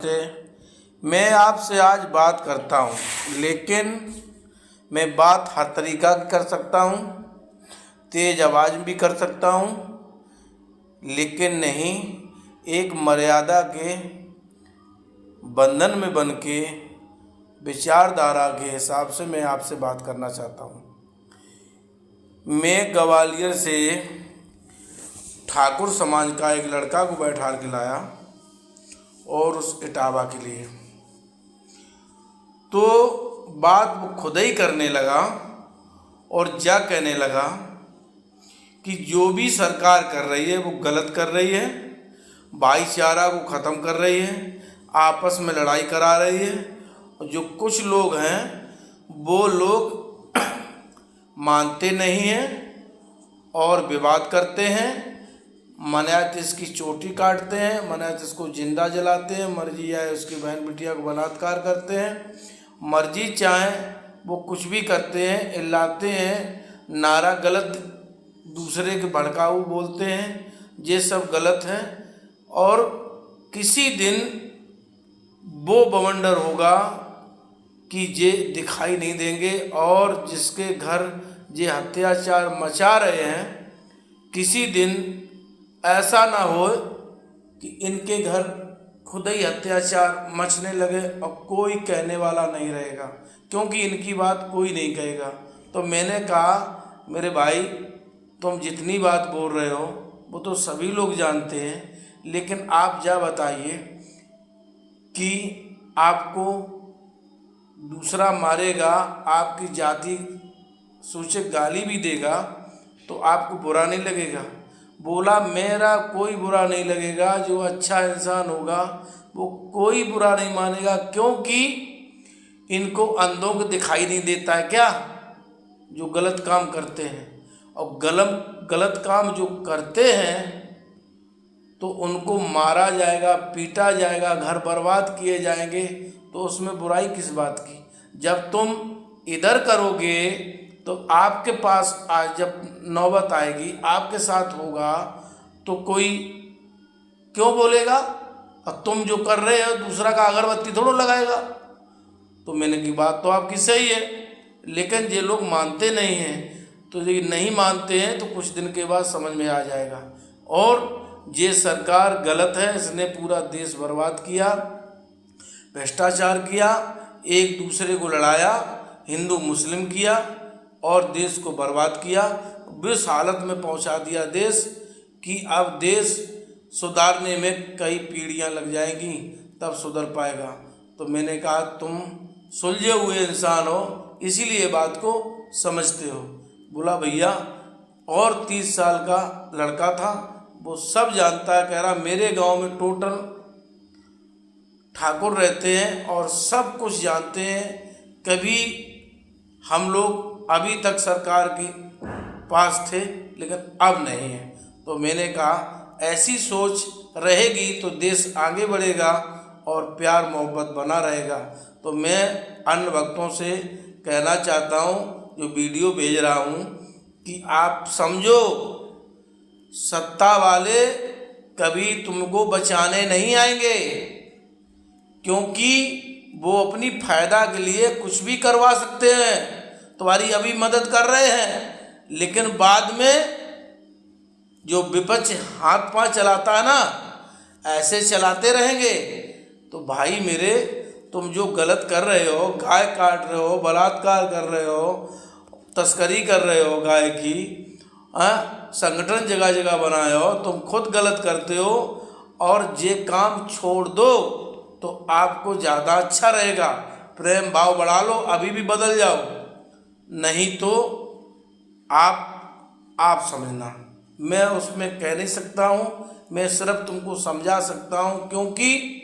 मैं आपसे आज बात करता हूँ, लेकिन मैं बात हर तरीक़ा की कर सकता हूँ, तेज़ आवाज़ में भी कर सकता हूँ, लेकिन नहीं एक मर्यादा के बंधन में बन के विचारधारा के हिसाब से मैं आपसे बात करना चाहता हूँ। मैं ग्वालियर से ठाकुर समाज का एक लड़का को बैठा के लाया और उस इटावा के लिए, तो बात वो खुद ही करने लगा और जा कहने लगा कि जो भी सरकार कर रही है वो गलत कर रही है, भाईचारा को ख़त्म कर रही है, आपस में लड़ाई करा रही है। और जो कुछ लोग हैं वो लोग मानते नहीं हैं और विवाद करते हैं, मनायत इसकी चोटी काटते हैं, मनायत इसको जिंदा जलाते हैं, मर्जी आए उसकी बहन बिटिया को बलात्कार करते हैं, मर्जी चाहे वो कुछ भी करते हैं, इल्लाते हैं, नारा गलत दूसरे के भड़काऊ बोलते हैं, ये सब गलत है। और किसी दिन वो बवंडर होगा कि ये दिखाई नहीं देंगे और जिसके घर ये अत्याचार मचा रहे हैं, किसी दिन ऐसा ना हो कि इनके घर खुद ही अत्याचार मचने लगे और कोई कहने वाला नहीं रहेगा, क्योंकि इनकी बात कोई नहीं कहेगा। तो मैंने कहा मेरे भाई, तुम जितनी बात बोल रहे हो वो तो सभी लोग जानते हैं, लेकिन आप जा बताइए कि आपको दूसरा मारेगा, आपकी जाति सूचक गाली भी देगा तो आपको बुरा नहीं लगेगा? बोला मेरा कोई बुरा नहीं लगेगा, जो अच्छा इंसान होगा वो कोई बुरा नहीं मानेगा, क्योंकि इनको अंधों को दिखाई नहीं देता है क्या जो गलत काम करते हैं। और गलत काम जो करते हैं तो उनको मारा जाएगा, पीटा जाएगा, घर बर्बाद किए जाएंगे, तो उसमें बुराई किस बात की? जब तुम इधर करोगे तो आपके पास आज जब नौबत आएगी आपके साथ होगा तो कोई क्यों बोलेगा? और तुम जो कर रहे हो दूसरा का अगरबत्ती थोड़ा लगाएगा। तो मैंने की बात तो आपकी सही है, लेकिन ये लोग मानते नहीं हैं। तो ये नहीं मानते हैं तो कुछ दिन के बाद समझ में आ जाएगा। और ये सरकार गलत है, इसने पूरा देश बर्बाद किया, भ्रष्टाचार किया, एक दूसरे को लड़ाया, हिंदू मुस्लिम किया और देश को बर्बाद किया, इस हालत में पहुंचा दिया देश कि अब देश सुधारने में कई पीढ़ियां लग जाएंगी तब सुधर पाएगा। तो मैंने कहा तुम सुलझे हुए इंसान हो, इसीलिए बात को समझते हो। बोला भैया, और 30 साल का लड़का था, वो सब जानता है। कह रहा मेरे गांव में टोटल ठाकुर रहते हैं और सब कुछ जानते हैं, कभी हम लोग अभी तक सरकार के पास थे लेकिन अब नहीं है। तो मैंने कहा ऐसी सोच रहेगी तो देश आगे बढ़ेगा और प्यार मोहब्बत बना रहेगा। तो मैं अन्य भक्तों से कहना चाहता हूँ जो वीडियो भेज रहा हूँ कि आप समझो, सत्ता वाले कभी तुमको बचाने नहीं आएंगे, क्योंकि वो अपनी फायदा के लिए कुछ भी करवा सकते हैं। तुम्हारी अभी मदद कर रहे हैं, लेकिन बाद में जो विपक्ष हाथ पांव चलाता है ना, ऐसे चलाते रहेंगे। तो भाई मेरे, तुम जो गलत कर रहे हो, गाय काट रहे हो, बलात्कार कर रहे हो, तस्करी कर रहे हो गाय की, संगठन जगह जगह बनाए हो, तुम खुद गलत करते हो और ये काम छोड़ दो तो आपको ज़्यादा अच्छा रहेगा। प्रेम भाव बढ़ा लो, अभी भी बदल जाओ, नहीं तो आप समझना। मैं उसमें कह नहीं सकता हूँ, मैं सिर्फ तुमको समझा सकता हूँ, क्योंकि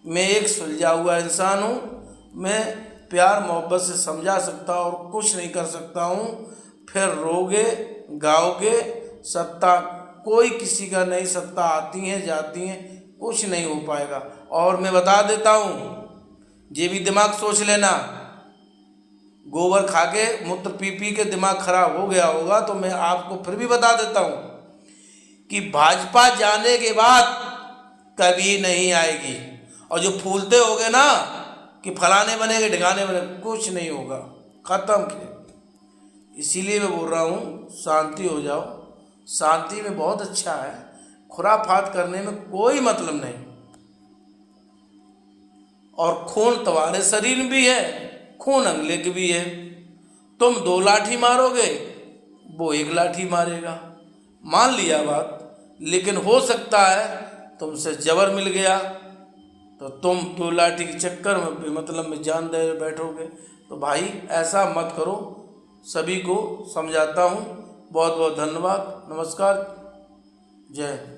मैं एक सुलझा हुआ इंसान हूँ। मैं प्यार मोहब्बत से समझा सकता हूँ और कुछ नहीं कर सकता हूँ। फिर रोगे गाओगे, सत्ता कोई किसी का नहीं, सत्ता आती हैं जाती हैं, कुछ नहीं हो पाएगा। और मैं बता देता हूँ, ये भी दिमाग सोच लेना, गोबर खा के मूत्र पी पी के दिमाग खराब हो गया होगा, तो मैं आपको फिर भी बता देता हूँ कि भाजपा जाने के बाद कभी नहीं आएगी और जो फूलते होगे ना कि फलाने बनेंगे ढिकाने बनेंगे, कुछ नहीं होगा, खत्म खेल। इसीलिए मैं बोल रहा हूँ शांति हो जाओ। शांति में बहुत अच्छा है, खुराफात करने में कोई मतलब नहीं। और खून तुम्हारे शरीर में भी है, खून अगले के भी है। तुम 2 लाठी मारोगे, वो 1 लाठी मारेगा, मान लिया बात। लेकिन हो सकता है तुमसे जबर मिल गया तो तुम 2 लाठी के चक्कर में बेमतलब में जान दे बैठोगे। तो भाई ऐसा मत करो, सभी को समझाता हूँ। बहुत बहुत धन्यवाद, नमस्कार, जय।